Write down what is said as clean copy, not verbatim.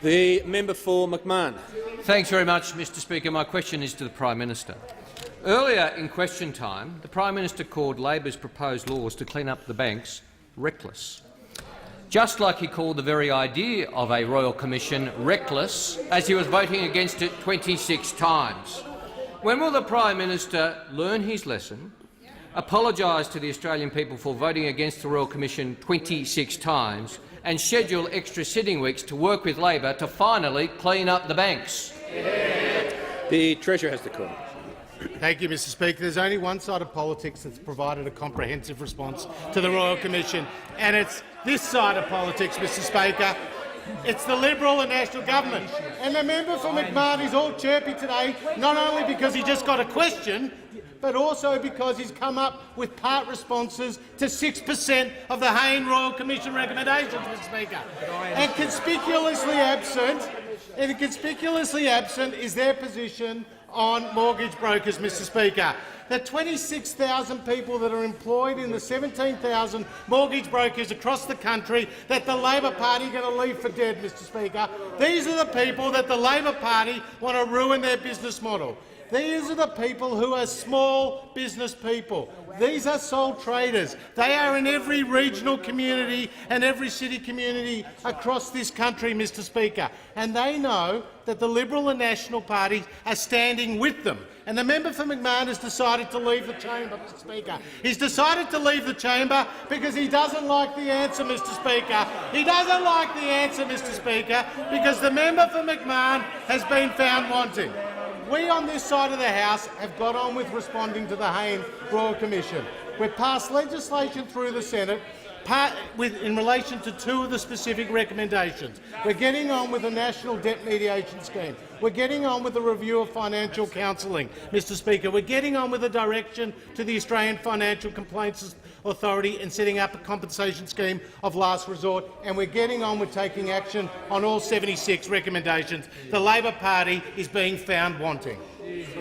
The member for McMahon. Thanks very much, Mr Speaker. My question is to the Prime Minister. Earlier in question time, the Prime Minister called Labor's proposed laws to clean up the banks reckless, just like he called the very idea of a Royal Commission reckless as he was voting against it 26 times. When will the Prime Minister learn his lesson, apologise to the Australian people for voting against the Royal Commission 26 times and schedule extra sitting weeks to work with Labor to finally clean up the banks? The Treasurer has the call. Thank you, Mr Speaker. There's only one side of politics that's provided a comprehensive response to the Royal Commission, and it's this side of politics, Mr Speaker. It's the Liberal and National Government. And the member for McMahon is all chirpy today, not only because he just got a question, but also because he's come up with part responses to 6% of the Hayne Royal Commission recommendations, Mr Speaker. And conspicuously absent is their position on mortgage brokers, Mr Speaker. The 26,000 people that are employed in the 17,000 mortgage brokers across the country that the Labor Party are going to leave for dead, Mr Speaker. These are the people that the Labor Party want to ruin their business model. These are the people who are small business people. These are sole traders. They are in every regional community and every city community across this country, Mr Speaker, and they know that the Liberal and National Party are standing with them. And the member for McMahon has decided to leave the chamber, Mr Speaker. He's decided to leave the chamber because he doesn't like the answer, Mr Speaker. He doesn't like the answer, Mr Speaker, because the member for McMahon has been found wanting. We on this side of the House have got on with responding to the Hayne Royal Commission. We've passed legislation through the Senate in relation to two of the specific recommendations. We're getting on with the National Debt Mediation Scheme. We're getting on with the review of financial counselling, Mr Speaker. We're getting on with a direction to the Australian Financial Complaints Authority and setting up a compensation scheme of last resort, and we're getting on with taking action on all 76 recommendations. The Labor Party is being found wanting.